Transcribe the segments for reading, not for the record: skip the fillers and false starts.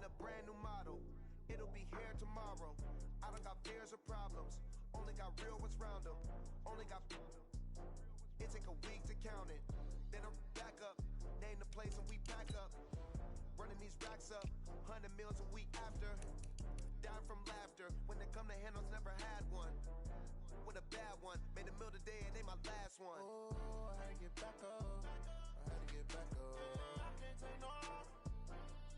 a brand new model. It'll be here tomorrow. I don't got fears or problems. Only got real ones round them. Only got... It take a week to count it. Then I'm back up. Name the place and we back up. Running these racks up. 100 meals a week after. Down from laughter. When they come to handles, never had one. With a bad one. Made a meal today and ain't my last one. Oh, I had to get back up. I had to get back up. I can't take no off.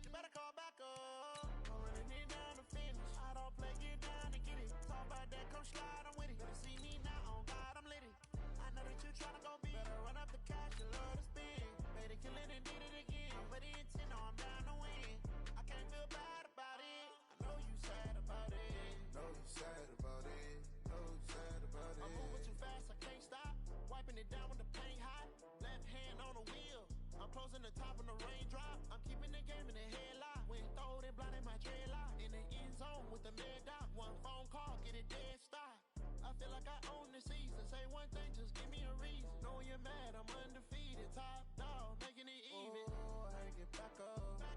You better call back up. Don't really need down to finish. I don't play, get down to get it. Talk about that, come slide, I'm with it. Better see me now, on God, I'm lit it. I know that you tryna go big. Better run up the cash, you love to spend. Made a killing and did it again. But the intent, no, I'm down to win. I can't feel bad about it. I know you sad about it. Know you sad about it. Know you sad about it. I'm moving too fast, I can't stop. Wiping it down with the paint hot. Left hand on the wheel. I'm closing the top on the raindrop. I'm keeping the game in the headlock. When throw it, blinding my dreadlock. In the end zone with the mad dot. One phone call, get it dead stop. I feel like I own the season. Say one thing, just give me a reason. Knowing you're mad, I'm undefeated. Top dog, making it even. Oh, I had to get back up. I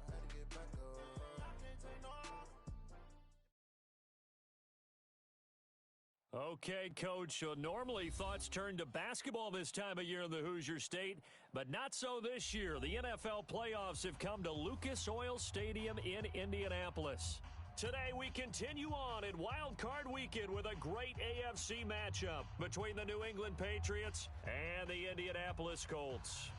had to get back up. I can't take no off. Okay, Coach, so normally thoughts turn to basketball this time of year in the Hoosier State, but not so this year. The NFL playoffs have come to Lucas Oil Stadium in Indianapolis. Today we continue on in Wild Card Weekend with a great AFC matchup between the New England Patriots and the Indianapolis Colts.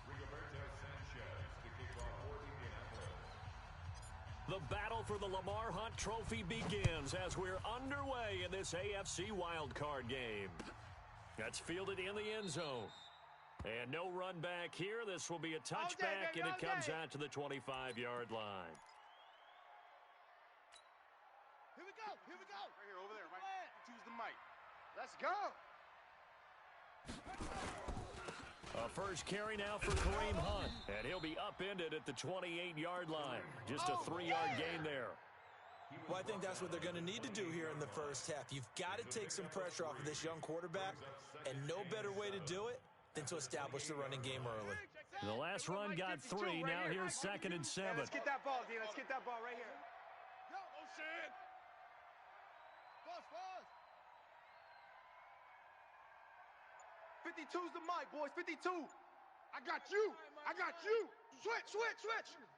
Rigoberto Sanchez to kick off for Indianapolis. The battle for the Lamar Hunt Trophy begins as we're underway in this AFC wildcard game. That's fielded in the end zone. And no run back here. This will be a touchback, and it comes out to the 25-yard line. Here we go. Here we go. Right here, over there, Mike. Choose the mic. Let's go. A first carry now for Kareem Hunt, and he'll be upended at the 28-yard line. Just a 3-yard gain there. Well, I think that's what they're going to need to do here in the first half. You've got to take some pressure off of this young quarterback, and no better way to do it than to establish the running game early. The last run got 3. Now here's 2nd and 7. Let's get that ball, D. Let's get that ball right here. Go, O'Shea. Boss. 52's the mic, boys. 52. I got you. I got you. Switch.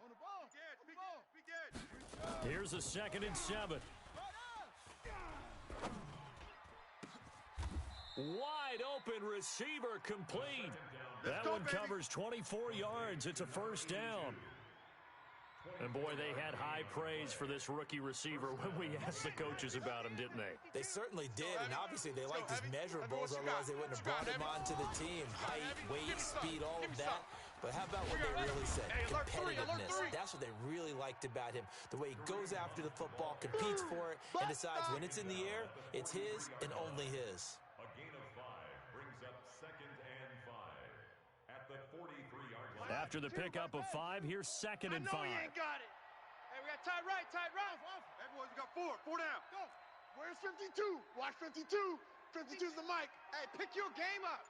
On the ball. Be good. Here's a 2nd and 7. Wide open receiver complete. That one covers 24 yards. It's a first down. And, boy, they had high praise for this rookie receiver when we asked the coaches about him, didn't they? They certainly did, and obviously they liked his measurables, otherwise they wouldn't have brought him onto the team. Height, weight, speed, all of that. But how about what they really said? Competitiveness. That's what they really liked about him. The way he goes after the football, competes for it, and decides when it's in the air, it's his and only his. A gain of 5 brings up 2nd and 5 at the 43-yard line. After the pickup of 5, here's 2nd and 5. I know you ain't got it. Hey, we got tight right. Hey, boys, we got 4 down. Go. Where's 52? Watch 52. 52's the mic. Hey, pick your game up.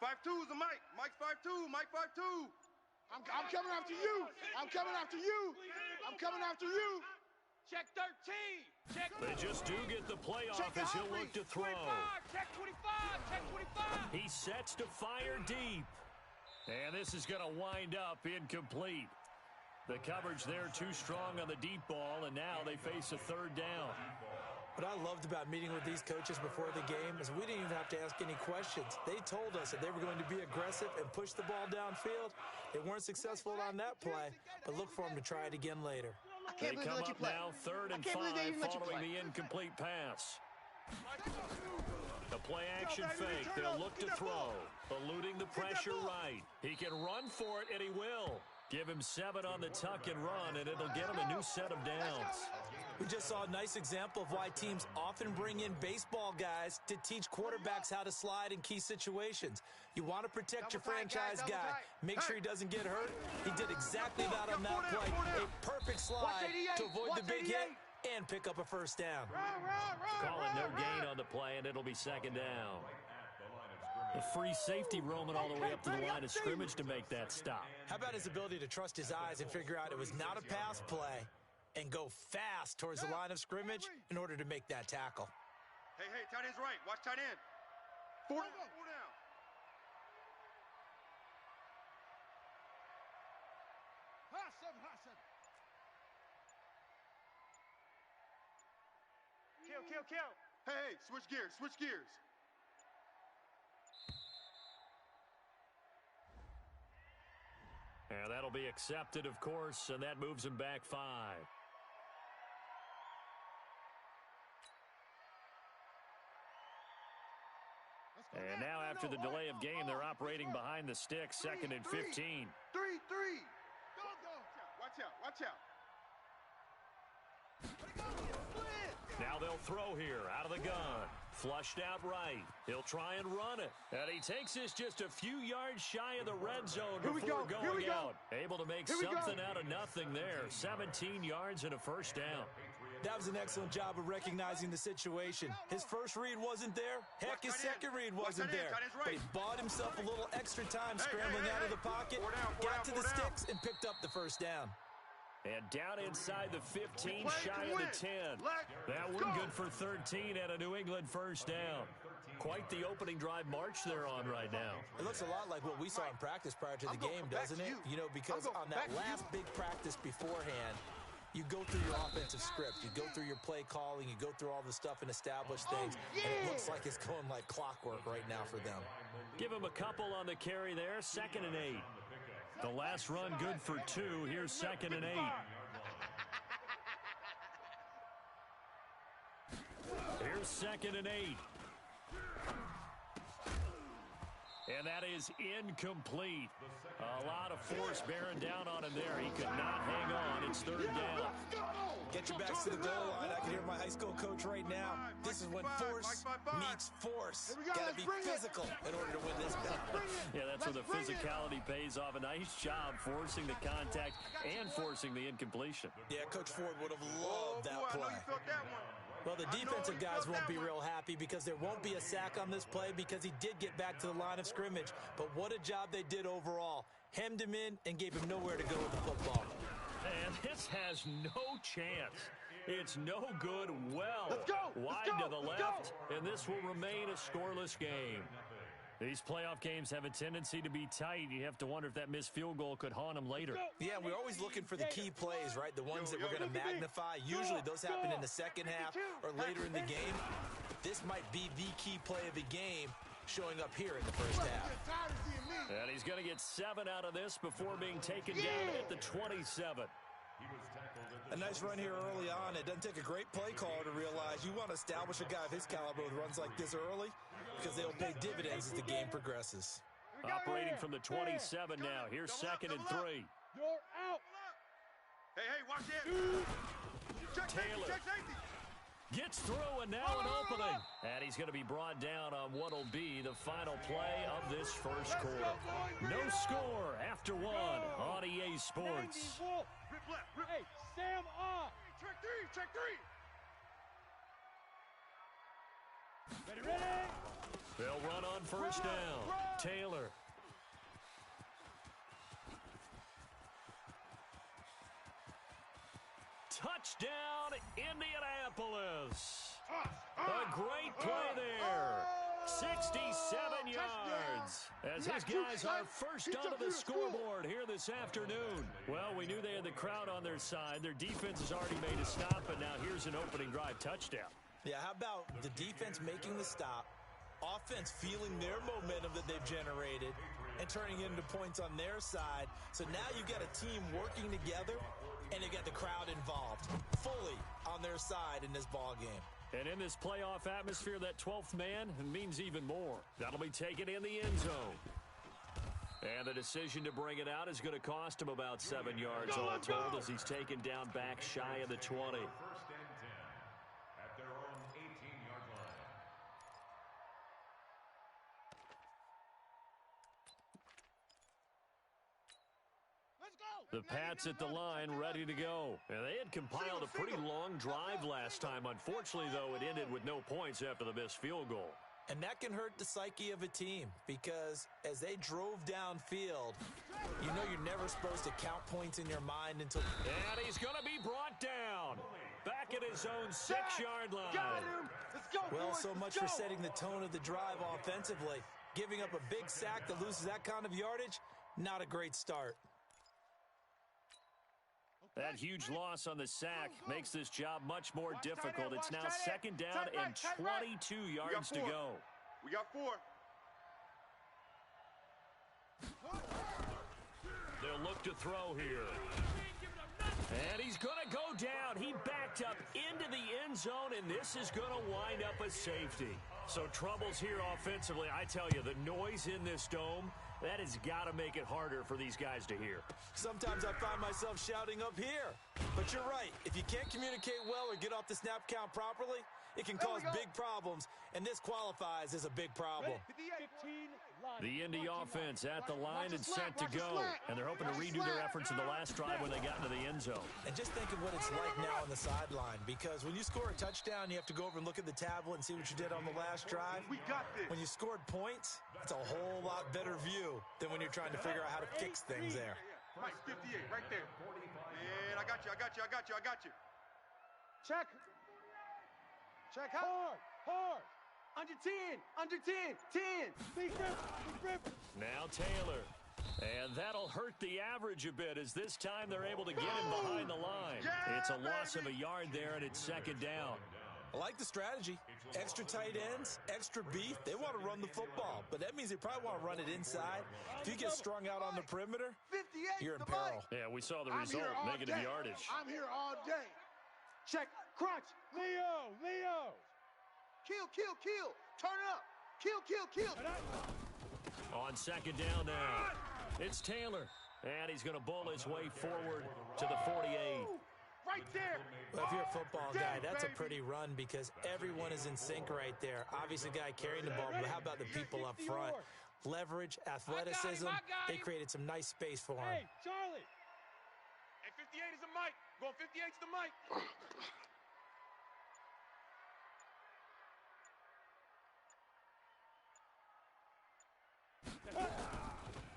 5-2's the mic. Mike's 5-2. Mike 5-2. I'm coming after you. I'm coming after you. Check 13. Check. They just do get the play off as he'll look to throw. 25. Check 25. He sets to fire deep. And this is going to wind up incomplete. The coverage there too strong on the deep ball, and now they face a 3rd down. What I loved about meeting with these coaches before the game is we didn't even have to ask any questions. They told us that they were going to be aggressive and push the ball downfield. They weren't successful on that play, but look for them to try it again later. They come up now 3rd and 5 following the incomplete pass. The play-action fake. They'll look to throw. Eluding the pressure right. He can run for it, and he will. Give him 7 on the tuck and run, and it'll get him a new set of downs. We just saw a nice example of why teams often bring in baseball guys to teach quarterbacks how to slide in key situations. You want to protect your franchise guy. Make sure he doesn't get hurt. He did exactly that on that play. A perfect slide to avoid the big hit and pick up a first down. Calling no gain on the play, and it'll be 2nd down. Right at the line of scrimmage. The free safety roaming all the way up to the line of scrimmage to make that stop. How about his ability to trust his eyes and figure out it was not a pass play and go fast towards the line of scrimmage in order to make that tackle. Hey, tight end's right. Watch tight end. Four down. High seven. Kill. Hey, switch gears. And that'll be accepted, of course, and that moves him back 5. And now after the delay of game, they're operating behind the sticks, 2nd and 15. Three. Go. Watch out. Now they'll throw here out of the gun. Flushed out right. He'll try and run it. And he takes this just a few yards shy of the red zone before going out. Able to make something out of nothing there. 17 yards and a first down. That was an excellent job of recognizing the situation. His first read wasn't there. Heck, his second read wasn't there. But he bought himself a little extra time scrambling out of the pocket, got to the sticks, and picked up the first down. And down inside the 15, shy of the 10. That one good for 13 and a New England first down. Quite the opening drive march they're on right now. It looks a lot like what we saw in practice prior to the game, doesn't it? You know, because on that last big practice beforehand, you go through your offensive script, you go through your play calling, you go through all the stuff and establish things, and it looks like it's going like clockwork right now for them. Give him a couple on the carry there, 2nd and 8. The last run good for 2. Here's 2nd and 8. Here's 2nd and 8. And that is incomplete. A lot of force bearing down on him there. He could not hang on. It's 3rd down. Get your backs to the goal line. I can hear my high school coach right now. This is when force meets force. Got to be physical in order to win this battle. Yeah, that's where the physicality pays off. A nice job forcing the contact and forcing the incompletion. Yeah, Coach Ford would have loved that play. Well, the defensive guys won't be real happy because there won't be a sack on this play because he did get back to the line of scrimmage. But what a job they did overall. Hemmed him in and gave him nowhere to go with the football. And this has no chance. It's no good. Well, wide to the left, and this will remain a scoreless game. These playoff games have a tendency to be tight. You have to wonder if that missed field goal could haunt them later. Yeah, we're always looking for the key plays, right? The ones that we're going to magnify. Usually those happen in the second half or later in the game. This might be the key play of the game showing up here in the first half. And he's going to get 7 out of this before being taken down at the 27. A nice run here early on. It doesn't take a great play caller to realize you want to establish a guy of his caliber with runs like this early because they'll pay dividends as the game progresses. Operating from the 27 now. Here's 2nd and 3. You're out. Hey, watch it. Taylor gets through, and now an opening. And he's going to be brought down on what will be the final play of this first quarter. No score after 1 on EA Sports. Hey, Sam off. Check 3. Ready. They'll run on first down. Taylor. Touchdown, Indianapolis. A great play there. 67 yards. As his guys are first onto the scoreboard here this afternoon. Well, we knew they had the crowd on their side. Their defense has already made a stop, but now here's an opening drive touchdown. Yeah, how about the defense making the stop, offense feeling their momentum that they've generated, and turning it into points on their side. So now you've got a team working together, and they've got the crowd involved fully on their side in this ball game. And in this playoff atmosphere, that 12th man means even more. That'll be taken in the end zone. And the decision to bring it out is going to cost him about 7 yards all told as he's taken down back shy of the 20. First and 10 at their own 18-yard line. The Pats at the line, ready to go. And they had compiled a pretty long drive last time. Unfortunately, though, it ended with no points after the missed field goal. And that can hurt the psyche of a team because as they drove downfield, you know you're never supposed to count points in your mind until... And he's going to be brought down. Back at his own 6-yard line. Got him. Let's go, Well, boys. so much for setting the tone of the drive offensively. Giving up a big sack that loses that kind of yardage, not a great start. That huge loss on the sack makes this job much more difficult. It's now second down and 22 yards to go. We got 4. They'll look to throw here. And he's going to go down. He backed up into the end zone, and this is going to wind up a safety. So troubles here offensively. I tell you, the noise in this dome, that has got to make it harder for these guys to hear. Sometimes I find myself shouting up here. But you're right. If you can't communicate well or get off the snap count properly, it can cause big problems, and this qualifies as a big problem. The Indy offense at the line and set to go. And they're hoping to redo their efforts in the last drive when they got into the end zone. And just think of what it's like now on the sideline, because when you score a touchdown, you have to go over and look at the tablet and see what you did on the last drive. We got this. When you scored points, it's a whole lot better view than when you're trying to figure out how to fix things there. Mike, 58, right there. And I got you. Check. Check hard. Hard. Under 10. 10. Now Taylor. And that'll hurt the average a bit as this time they're able to get him behind the line. Yeah, It's a loss baby. of a yard there, and it's second down. I like the strategy. Extra tight ends, extra beef. They want to run the football, but that means they probably want to run it inside. If you get strung out on the perimeter, 58. you're in peril. Yeah, we saw the I'm result, here all negative day. yardage. I'm here all day. Check. Crunch. Leo. Kill. Turn up. Kill. On second down now, it's Taylor. And he's going to bowl his way forward to the 48. Right there. Well, if you're a football guy, Damn, that's a baby. pretty run because everyone is in sync right there. Obviously, the guy carrying the ball, but how about the people up front? Leverage, athleticism, they created some nice space for him. Hey, Charlie. Hey, 58 is the mic. Going 58's the mic.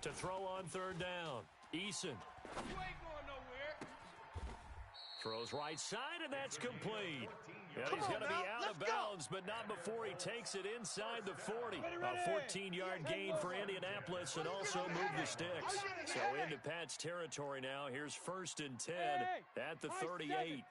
To throw on third down, Eason. You ain't going nowhere. Throws right side, and that's complete. And he's going to be out of bounds, but not before he takes it inside the 40. A 14-yard gain for Indianapolis and also move the sticks. So into Pat's territory now. Here's 1st and 10 at the 38. 58,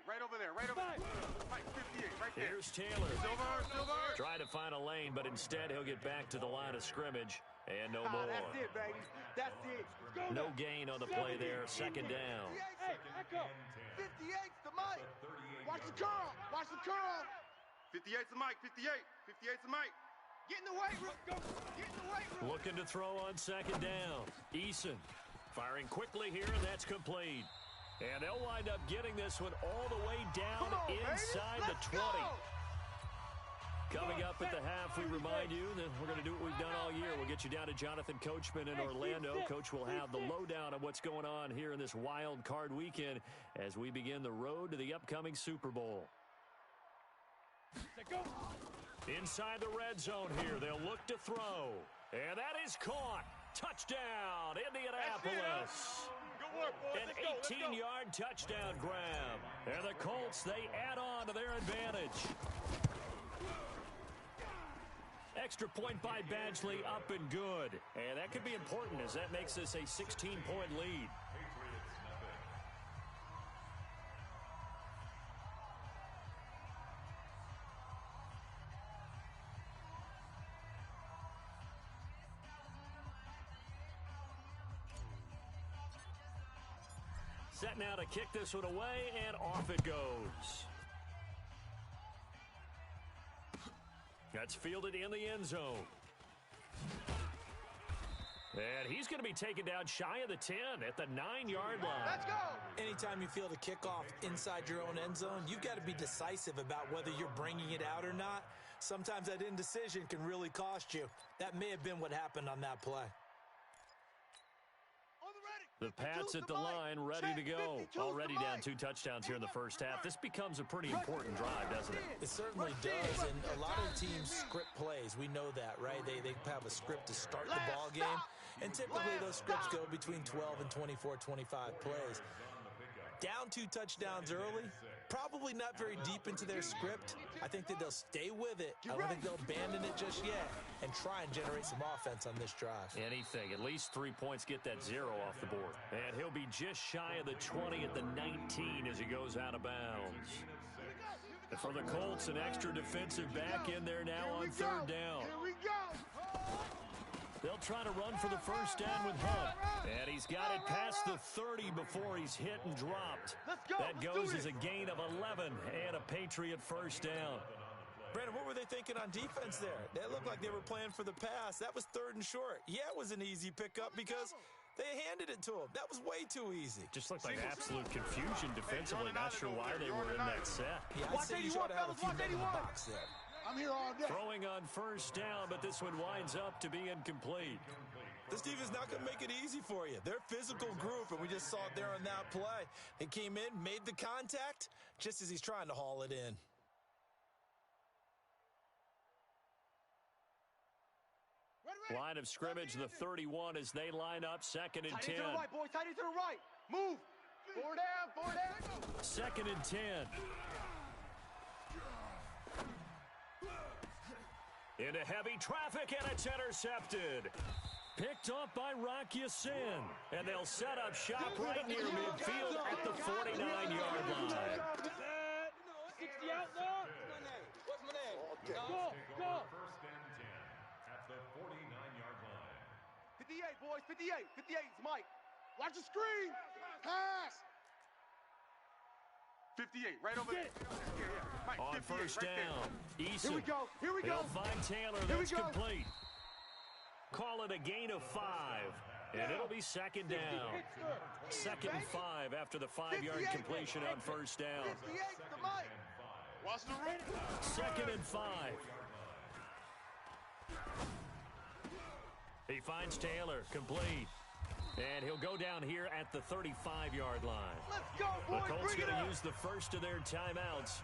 right over there. Mike, 58, right there. Here's Taylor. Silver. Trying to find a lane, but instead he'll get back to the line of scrimmage. And no more. That's it, baby. That's it. No gain on the play there. Second down. Hey, echo. 58's the mic. Watch the curl. 58's the mic. 58's the mic. Get in the weight room. Get in the weight room. Looking to throw on second down. Eason firing quickly here, and that's complete. And they'll wind up getting this one all the way down inside the 20. Coming up at the half, we remind you that we're going to do what we've done all year. We'll get you down to Jonathan Coachman in Orlando. Coach will have the lowdown on what's going on here in this wild card weekend as we begin the road to the upcoming Super Bowl. Inside the red zone here, they'll look to throw. And that is caught. Touchdown, Indianapolis. Good work, boys. An 18-yard touchdown grab. And the Colts, they add on to their advantage. Extra point by Badgley, up and good. And that could be important as that makes this a 16-point lead. Set now to kick this one away, and off it goes. That's fielded in the end zone. And he's going to be taken down shy of the 10 at the 9-yard line. Let's go. Anytime you field a kickoff inside your own end zone, you've got to be decisive about whether you're bringing it out or not. Sometimes that indecision can really cost you. That may have been what happened on that play. On the ready. The Pats at the line, ready to go. Already down 2 touchdowns here in the first half. This becomes a pretty important drive, doesn't it? It certainly does, and a lot of teams script plays. We know that, right? They have a script to start the ball game, and typically those scripts go between 12 and 24, 25 plays. Down 2 touchdowns early, probably not very deep into their script. I think that they'll stay with it. I don't think they'll abandon it just yet and try and generate some offense on this drive. Anything. At least 3 points, get that 0 off the board. And he'll be just shy of the 20 at the 19 as he goes out of bounds. And for the Colts, an extra defensive back in there now on 3rd down. Here we go. They'll try to run for the first down with Hunt. And he's got it past the 30 before he's hit and dropped. That goes as a gain of 11 and a Patriot first down. Brandon, what were they thinking on defense there? They looked like they were playing for the pass. That was 3rd and short. Yeah, it was an easy pickup because they handed it to him. That was way too easy. Just looked like absolute confusion defensively. Not sure why they were in that set. Yeah, I'd say you ought to have a few men in the box there. I'm here all day. Throwing on first down, but this one winds up to be incomplete. This defense not going to make it easy for you. They're a physical group, and we just saw it there on that play. They came in, made the contact, just as he's trying to haul it in. Line of scrimmage, the 31 as they line up, 2nd and 10. Tight end to the right, boys. Tight end to the right. Move. 4 down, 4 down. 2nd and 10. Into heavy traffic, and it's intercepted. Picked off by Rock Ya-Sin. And they'll set up shop right near midfield at the 49-yard line. 60 out now. What's my name? Okay. Go. First and 10 at the 49-yard line. 58, boys. 58. 58 is Mike. Watch the screen. Pass. 58, right over there. Mike, On 58, first right down, there. Eason. Here we go. Here we go. He'll find Taylor. Here we That's go. complete. Call it a gain of 5. And it'll be 2nd down. 2nd and 5 after the 5-yard completion on first down. 58 to Mike. Watch the room. 2nd and 5. He finds Taylor, complete. And he'll go down here at the 35-yard line. Let's go, The boys. Colts Bring it going to up. use the first of their timeouts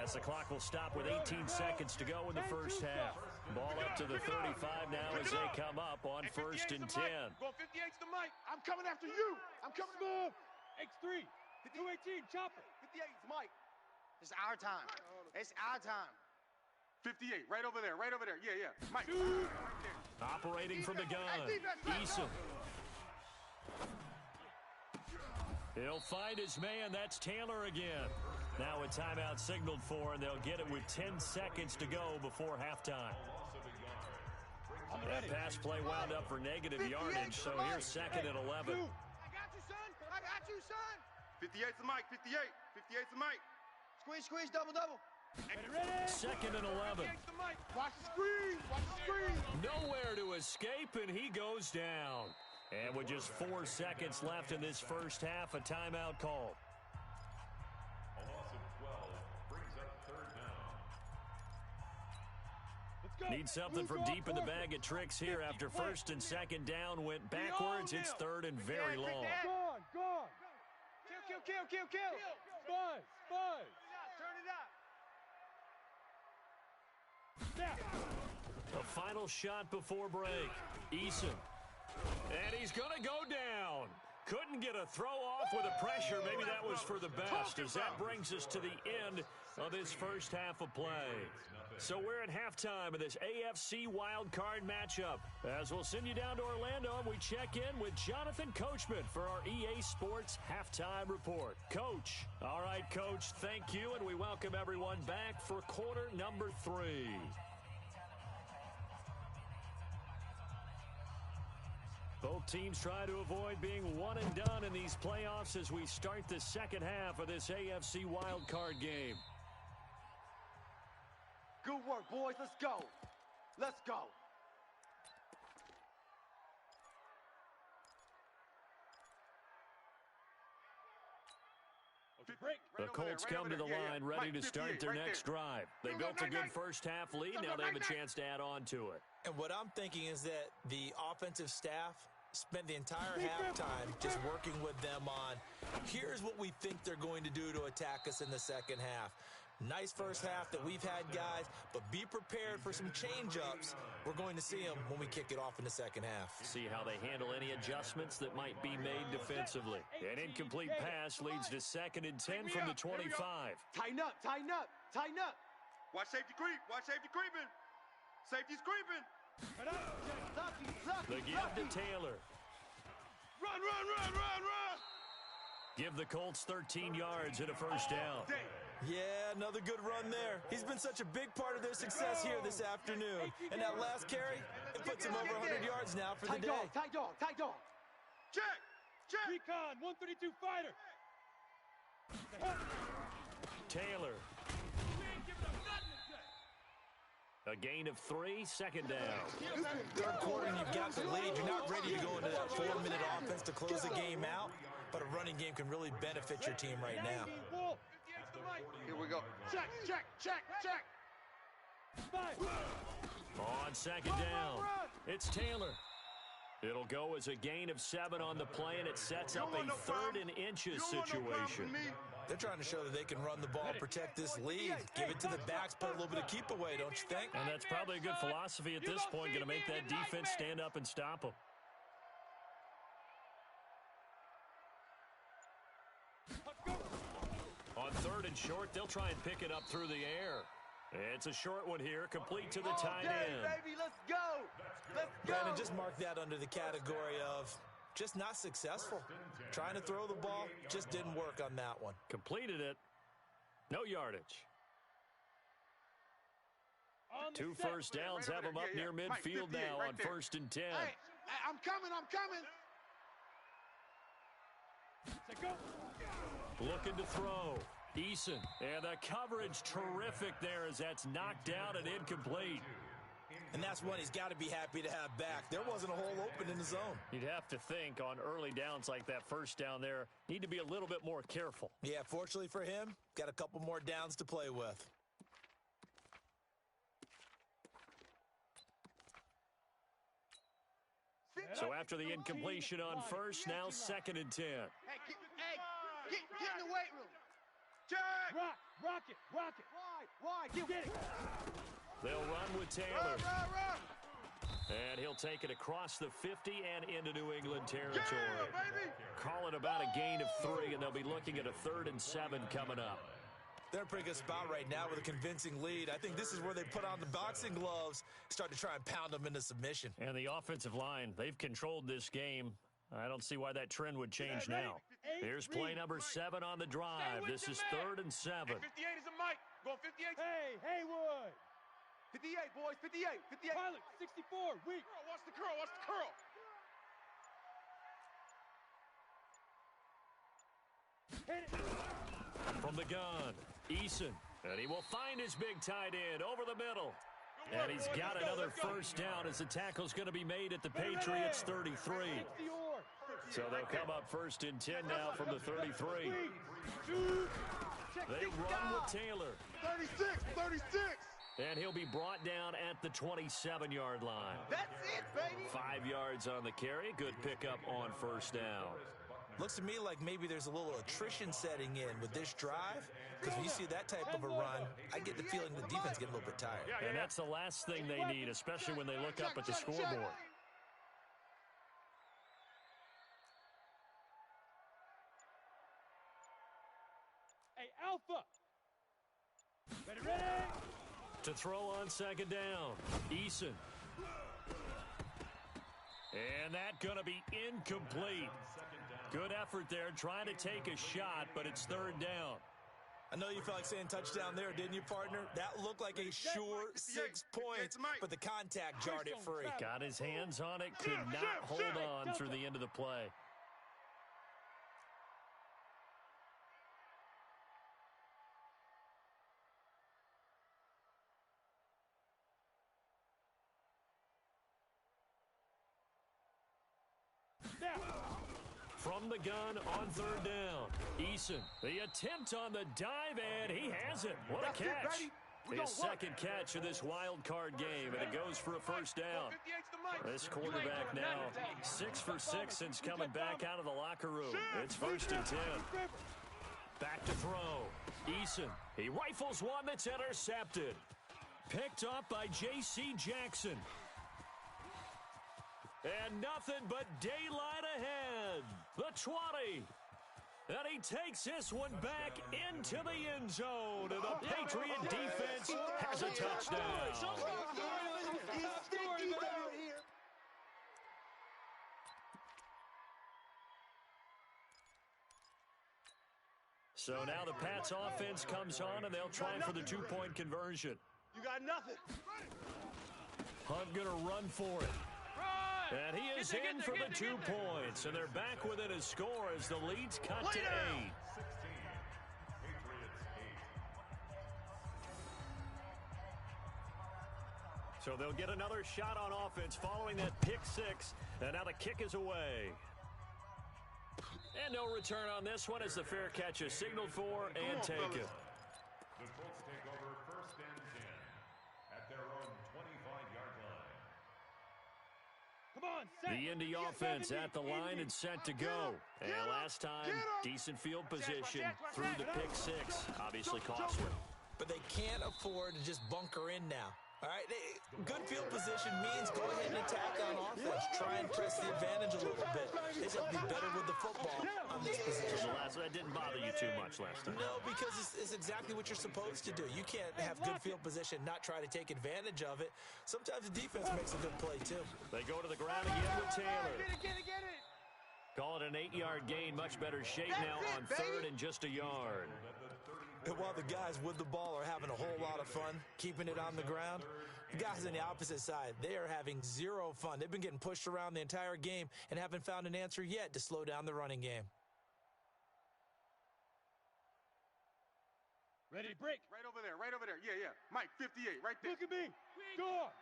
as the clock will stop with 18 seconds to go in the first half. Ball up to the 35 now as they come up on 1st and 10. Go 58 to Mike. I'm coming after you. I'm coming. Move. X3. 218, chopper. 58 is Mike. It's our time. It's our time. 58, right over there. Right over there. Yeah. Mike. Operating from the gun, Eason. He'll find his man. That's Taylor again. Now a timeout signaled for, and they'll get it with 10 seconds to go before halftime. That pass play wound up for negative yardage, so here's 2nd and 11. I got you, son. I got you, son. 58 to Mike. 58. 58 to Mike. Squeeze, double. 2nd and 11. Watch the screen. Watch the screen. Nowhere to escape, and he goes down. And with just 4 seconds left in this first half, a timeout call. A loss of 12 brings up 3rd down. Need something from deep in the bag of tricks here after 1st and 2nd down went backwards. It's 3rd and very long. Gone. Kill. Buzz. Turn it up. The final shot before break. Eason. And he's going to go down. Couldn't get a throw off with the pressure. Maybe that was for the best, as that brings us to the end of this first half of play. So we're at halftime of this AFC wildcard matchup. As we'll send you down to Orlando, and we check in with Jonathan Coachman for our EA Sports Halftime Report. Coach. All right, Coach, thank you, and we welcome everyone back for quarter number 3. Both teams try to avoid being one and done in these playoffs as we start the second half of this AFC wildcard game. Good work, boys. Let's go. The Colts come to the line ready to start their next drive. They built a good first half lead. Now they have a chance to add on to it. And what I'm thinking is that the offensive staff Spent the entire halftime just working with them on, here's what we think they're going to do to attack us in the second half. Nice first half that we've had, guys, but be prepared for some change-ups. We're going to see them when we kick it off in the second half. See how they handle any adjustments that might be made defensively. An incomplete pass leads to 2nd and 10 from the 25. Tighten up, tighten up, tighten up. Watch safety creep. Watch safety creeping. Safety's creeping. The give to Taylor. Run, run, run, run, run. Give the Colts 13 yards and a first down. Yeah, another good run there. He's been such a big part of their success here this afternoon. And that last carry, it puts him over 100 yards now for the day. Tight dog, tight dog. Check, check. Recon, 132 fighter. Taylor. A gain of 3, 2nd down. Third quarter and you've got the lead. You're not ready to go into that 4-minute offense to close the game out, but a running game can really benefit your team right now. Here we go. Check, check, check, check. On 2nd down, it's Taylor. It'll go as a gain of 7 on the play, and it sets up a 3rd and inches situation. They're trying to show that they can run the ball, protect this lead, give it to the backs, put a little bit of keep away, don't you think? And that's probably a good philosophy at this point, going to make that defense stand up and stop them. On 3rd and short, they'll try and pick it up through the air. It's a short one here, complete to the tight end. Baby, let's go. Let's go. Brandon, just mark that under the category of just not successful. Trying to throw the ball, just didn't work on that one. Completed it. No yardage. 2 first downs have them up near midfield now on 1st and 10. Hey, I'm coming, I'm coming. Looking to throw. Eason. And the coverage terrific there as that's knocked down and incomplete. And that's one he's got to be happy to have back. There wasn't a hole open in the zone. You'd have to think on early downs like that first down there, need to be a little bit more careful. Yeah, fortunately for him, got a couple more downs to play with. So after the incompletion on 1st, now 2nd and 10. Hey, get in the weight room. Check. Rock it, rock it. Why? Get it. They'll run with Taylor. And he'll take it across the 50 and into New England territory. Yeah, baby. Call it about a gain of 3, and they'll be looking at a 3rd and 7 coming up. They're in a pretty good spot right now with a convincing lead. I think this is where they put on the boxing gloves, start to try and pound them into submission. And the offensive line, they've controlled this game. I don't see why that trend would change now. Here's play number 7 on the drive. This is 3rd and 7. 58 is a mic. Going 58. Hey, Haywood. 58, boys, 58, 58. Pilot, 64, weak. Watch the curl, watch the curl. Hit it. From the gun, Eason. And he will find his big tight end over the middle. And he's got another first down as the tackle's going to be made at the Patriots 33. So they'll come up 1st and 10 now from the 33. They run with Taylor. 36, 36. And he'll be brought down at the 27-yard line. That's it, baby. 5 yards on the carry. Good pickup on 1st down. Looks to me like maybe there's a little attrition setting in with this drive, because when you see that type of a run, I get the feeling the defense get a little bit tired. And that's the last thing they need, especially when they look up at the scoreboard. Hey, Alpha. Ready. To throw on 2nd down, Eason. And that going to be incomplete. Good effort there, trying to take a shot, but it's 3rd down. I know you felt like saying touchdown there, didn't you, partner? That looked like a sure 6 points, but the contact jarred it free. Got his hands on it, could not hold on through the end of the play. From the gun on 3rd down, Eason. The attempt on the dive, and he has it. What a catch. His second catch of this wild card game, and it goes for a first down. This quarterback now 6 for 6 since coming back out of the locker room. It's 1st and 10. Back to throw. Eason. He rifles one that's intercepted. Picked up by J.C. Jackson. And nothing but daylight ahead. The 20. And he takes this one back into the end zone. And the Patriot defense has a touchdown. So now the Pats offense comes on, and they'll try for the 2-point conversion. You got nothing. Hunt going to run for it. And he is in for the 2 points. And they're back within a score as the lead's cut to 8. So they'll get another shot on offense following that pick 6. And now the kick is away. And no return on this one as the fair catch is signaled for and taken. The Colts take over 1st and 10 at their own 25-yard line. Come on, set. The Indy offense at the line and set to go. And last time, decent field position through the pick 6. Obviously costly. But they can't afford to just bunker in now. All right, good field position means go ahead and attack on offense. Try and press the advantage a little bit. They just have to be better with the football on this position. That didn't bother you too much last time. No, because it's exactly what you're supposed to do. You can't have good field position, not try to take advantage of it. Sometimes the defense makes a good play, too. They go to the ground again with Taylor. Get it. Call it an 8-yard gain. Much better shape now on 3rd and just a yard. And while the guys with the ball are having a whole lot of fun keeping it on the ground, the guys on the opposite side, they are having zero fun. They've been getting pushed around the entire game and haven't found an answer yet to slow down the running game. Ready to break. Right over there. Yeah. Mike, 58, right there. Look at me. Go.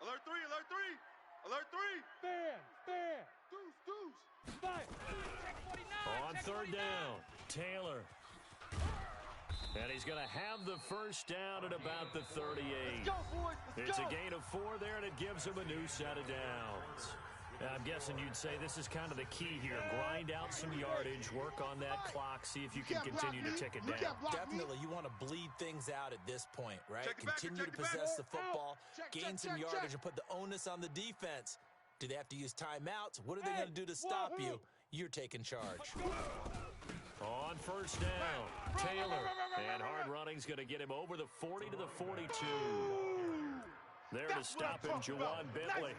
Alert 3. Fan. Deuce. 5. On 3rd down, Taylor. And he's going to have the first down at about the 38. Let's go, boys. It's a gain of 4 there, and it gives him a new set of downs. I'm guessing you'd say this is kind of the key here. Grind out some yardage, work on that clock, see if you can continue to tick it down. Definitely, you want to bleed things out at this point, right? Continue to possess the football, gain some yardage, and put the onus on the defense. Do they have to use timeouts? What are they going to do to stop you? You're taking charge. On 1st down, Taylor. And hard running's going to get him over the 40 to the 42. There to stop him, Juwan Bentley.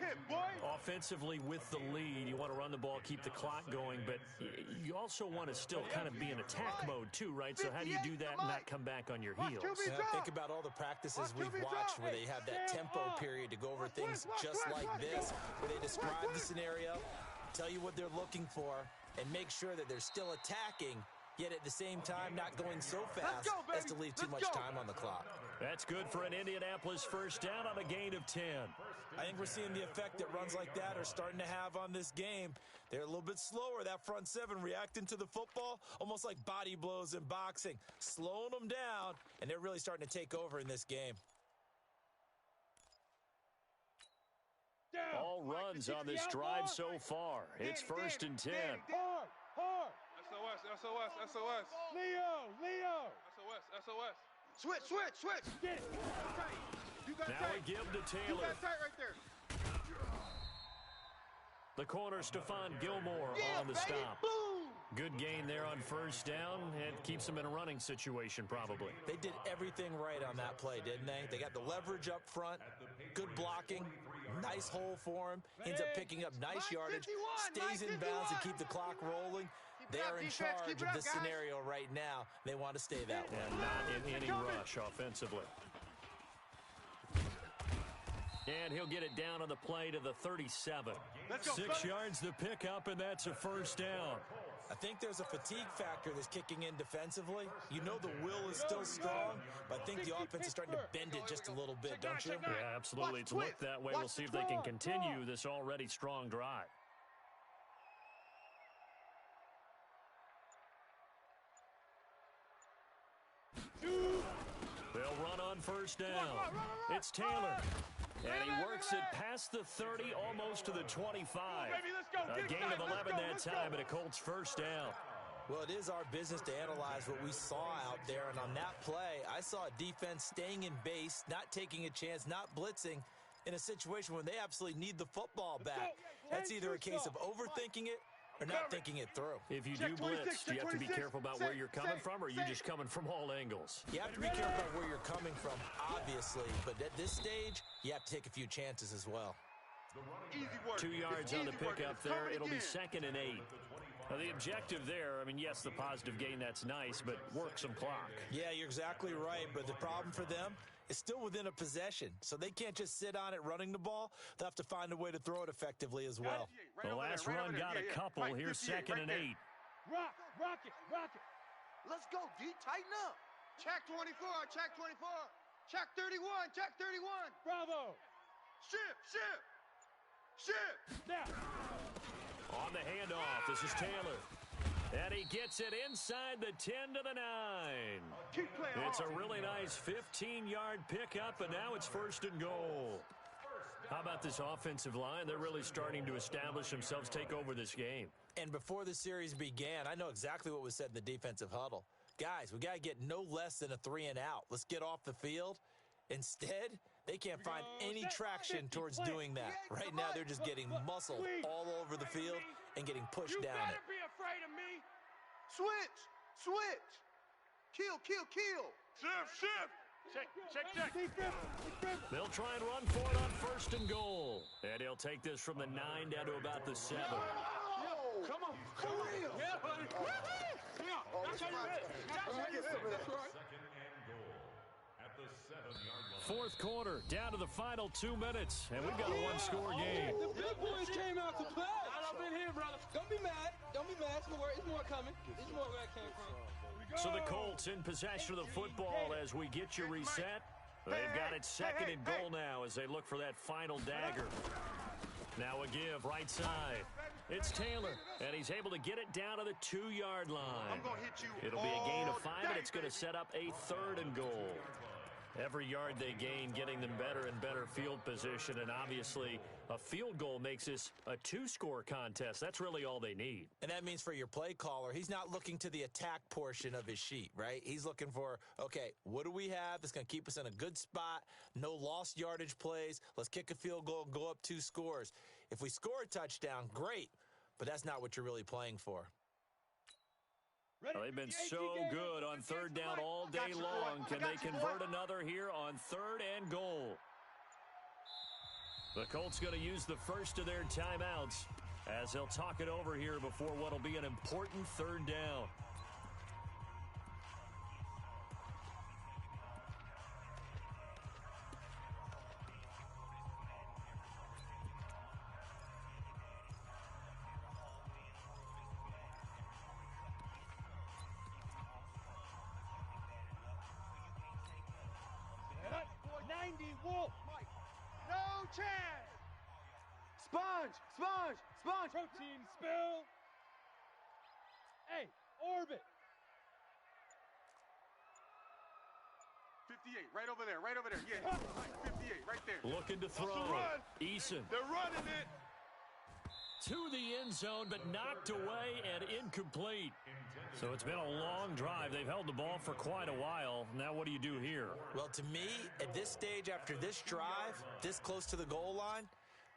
Offensively with the lead, you want to run the ball, keep the clock going, but you also want to still kind of be in attack mode too, right? So how do you do that and not come back on your heels? Think about all the practices we've watched where they have that tempo period to go over things just like this, where they describe the scenario, tell you what they're looking for, and make sure that they're still attacking, yet at the same time not going so fast as to leave too much time on the clock. That's good for an Indianapolis first down on a gain of 10. I think we're seeing the effect that runs like that are starting to have on this game. They're a little bit slower, that front 7 reacting to the football, almost like body blows in boxing, slowing them down, and they're really starting to take over in this game. All runs on this drive so far. It's 1st and 10. Hard. SOS. Leo. SOS. Switch. Get it. You got Now tight. we give to You Taylor. got tight right there. The corner, Stephon Gilmore on the stop. Boom. Good gain there on 1st down. It keeps them in a running situation probably. They did everything right on that play, didn't they? They got the leverage up front, good blocking, nice hole for him, ends up picking up nice yardage, stays in bounds and keep the clock rolling. They are in charge of this scenario right now. They want to stay that way. And not in any rush offensively. And he'll get it down on the play to the 37. 6 yards the pickup, and that's a 1st down. I think there's a fatigue factor that's kicking in defensively. You know the will is still strong, but I think the offense is starting to bend it just a little bit, don't you? Yeah, absolutely. It's looked that way. We'll see if they can continue this already strong drive. They'll run on first down. It's Taylor. And he works it past the 30, almost to the 25. A gain of 11 that time, and a Colts first down. Well, it is our business to analyze what we saw out there, and on that play, I saw a defense staying in base, not taking a chance, not blitzing, in a situation where they absolutely need the football back. That's either a case of overthinking it or not thinking it through. If you do blitz, do you have to be careful about where you're coming from, or are you just coming from all angles? You have to be careful about where you're coming from, obviously, but at this stage, you have to take a few chances as well. Easy work. 2 yards on the pickup there. It'll be 2nd and 8. Now, the objective there, I mean, yes, the positive gain, that's nice, but work some clock. Yeah, you're exactly right, but the problem for them is still within a possession, so they can't just sit on it running the ball. They'll have to find a way to throw it effectively as well. The last run got a couple. Here's 2nd and 8. Rock it. Let's go, D. Tighten up. Check 24. Check 24. Check 31. Check 31. Bravo. Shift. Snap. On the handoff, this is Taylor. And he gets it inside the 10 to the 9. Keep playing It's a hard. really nice 15-yard pickup, and now it's 1st and goal. How about this offensive line? They're really starting to establish themselves, take over this game. And before the series began, I know exactly what was said in the defensive huddle. Guys, we got to get no less than a 3 and out. Let's get off the field. Instead, they can't find any traction towards doing that. Right now, they're just getting muscled all over the field and getting pushed down it. You better be afraid of me. Switch. Kill. Shift. Check. They'll try and run for it on 1st and goal. And he'll take this from the 9 down to about the 7. Come on. Yeah, buddy. That's how you hit. That's right. 2nd and goal at the 7-yard line. 4th quarter, down to the final 2 minutes, and we've got a one-score game. The big boys came out to play. I've been here, brother. Don't be mad. It's more coming. It's more where it came from. So the Colts in possession of the football as we get you reset. They've got it 2nd and goal now as they look for that final dagger. Now a give right side. It's Taylor, and he's able to get it down to the 2-yard line. I'm going to hit you. It'll be a gain of 5, and it's going to set up a 3rd and goal. Every yard they gain, getting them better and better field position, and obviously a field goal makes this a 2-score contest. That's really all they need. And that means for your play caller, he's not looking to the attack portion of his sheet, right? He's looking for, okay, what do we have that's going to keep us in a good spot? No lost yardage plays. Let's kick a field goal and go up 2 scores. If we score a touchdown, great, but that's not what you're really playing for. Well, they've been so good on 3rd down all day long. Can they convert another here on 3rd and goal? The Colts going to use the first of their timeouts as they'll talk it over here before what will be an important 3rd down. No chance. Sponge. Protein spill. Hey, orbit. 58, right over there. Yeah, 58, right there. Looking to throw. Eason. They're running it. To the end zone, but knocked away and incomplete. So it's been a long drive. They've held the ball for quite a while. Now what do you do here? Well, to me, at this stage, after this drive, this close to the goal line,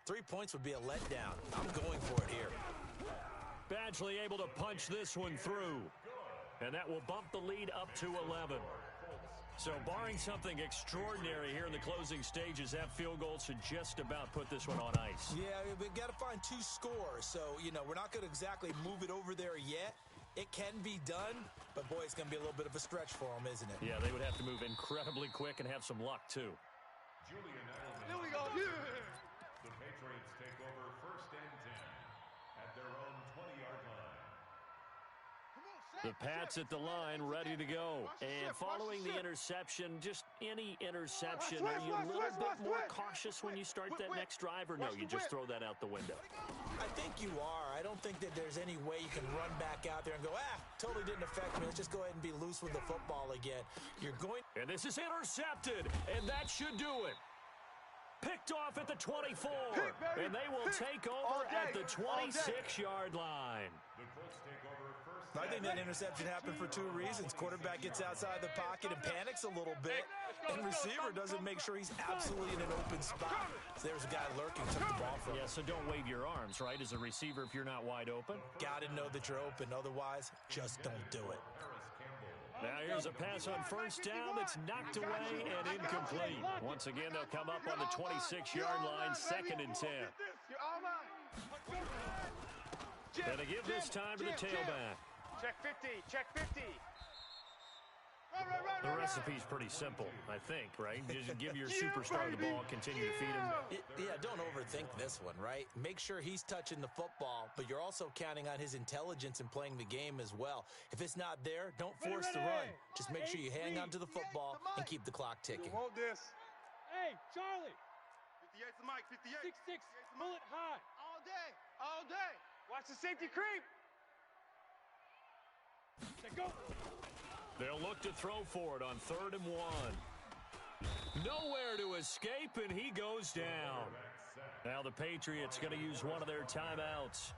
3 points would be a letdown. I'm going for it here. Badgley able to punch this one through. And that will bump the lead up to 11. So barring something extraordinary here in the closing stages, that field goal should just about put this one on ice. Yeah, we've got to find 2 scores. So, we're not going to exactly move it over there yet. It can be done, but boy, it's going to be a little bit of a stretch for them, isn't it? Yeah, they would have to move incredibly quick and have some luck, too. Julian Edelman. Here we go. The Patriots take over 1st and 10 at their own 20-yard line. The Pats at the line, ready to go. And following the interception, just any interception, are you a little bit more cautious when you start that next drive, or no, you just throw that out the window? I think you are. I don't think that there's any way you can run back out there and go, totally didn't affect me. Let's just go ahead and be loose with the football again. You're going. And this is intercepted, and that should do it. Picked off at the 24, and they will take over at the 26-yard line. I think that interception happened for two reasons. Quarterback gets outside the pocket and panics a little bit, and receiver doesn't make sure he's absolutely in an open spot. So there's a guy lurking, took the ball from him. Yeah, so don't wave your arms, right, as a receiver if you're not wide open. Got to know that you're open. Otherwise, just don't do it. Now here's a pass on first down that's knocked away and incomplete. Once again, they'll come up on the 26-yard line, 2nd and 10. And they give this time to the tailback. Check 50, check 50. The recipe's pretty simple, I think, right? Just give your superstar the ball, continue to feed him. Yeah, don't overthink this one, right? Make sure he's touching the football, but you're also counting on his intelligence in playing the game as well. If it's not there, don't force the run. Just make sure you hang on to the football and keep the clock ticking. Hold this. Hey, Charlie. 58's the mic, 58. 6'6", bullet high. All day, all day. Watch the safety creep. Go. They'll look to throw for it on 3rd and 1. Nowhere to escape, and he goes down. Now the Patriots going to use one of their timeouts,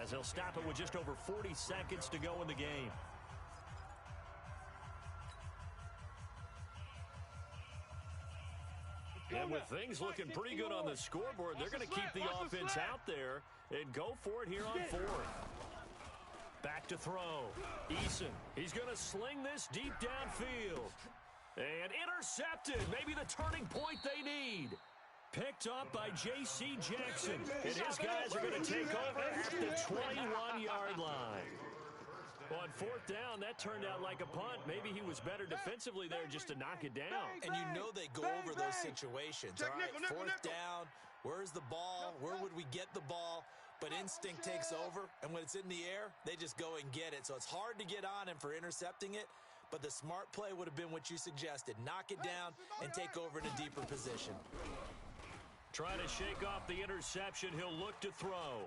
as they'll stop it with just over 40 seconds to go in the game. And with things looking pretty good on the scoreboard, they're going to keep the offense out there and go for it here on 4th. Back to throw. Eason, he's going to sling this deep downfield. And intercepted. Maybe the turning point they need. Picked up by J.C. Jackson. And his guys are going to take over at the 21-yard line. Well, on 4th down, that turned out like a punt. Maybe he was better defensively there just to knock it down. And you know they go over those situations. All right, 4th down, where's the ball? Where would we get the ball? But instinct takes over, and when it's in the air, they just go and get it. So it's hard to get on him for intercepting it, but the smart play would have been what you suggested. Knock it down and take over in a deeper position. Trying to shake off the interception, he'll look to throw.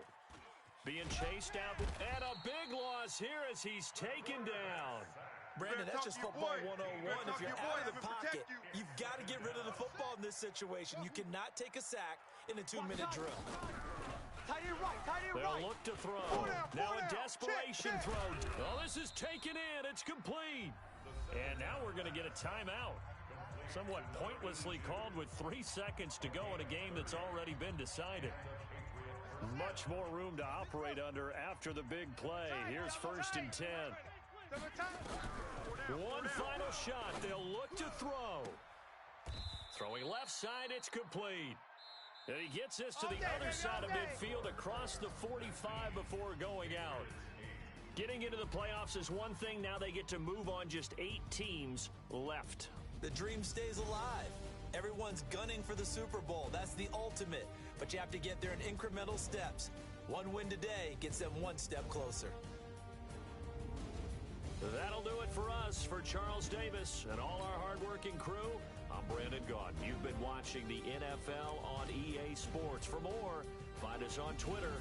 Being chased out, and a big loss here as he's taken down. Brandon, that's just football 101. If you're out of the pocket, you've got to get rid of the football in this situation. You cannot take a sack in a 2-minute drill. They'll look to throw. Now a desperation throw. Oh, this is taken in. It's complete. And now we're going to get a timeout. Somewhat pointlessly called with 3 seconds to go in a game that's already been decided. Much more room to operate under after the big play. Here's 1st and 10. One final shot. They'll look to throw. Throwing left side, it's complete. And he gets this to the other side of midfield across the 45 before going out. Getting into the playoffs is one thing. Now they get to move on. Just 8 teams left. The dream stays alive. Everyone's gunning for the Super Bowl. That's the ultimate. But you have to get there in incremental steps. One win today gets them one step closer. That'll do it for us. For Charles Davis and all our hardworking crew, I'm Brandon Gaudin. You've been watching the NFL on EA Sports. For more, find us on Twitter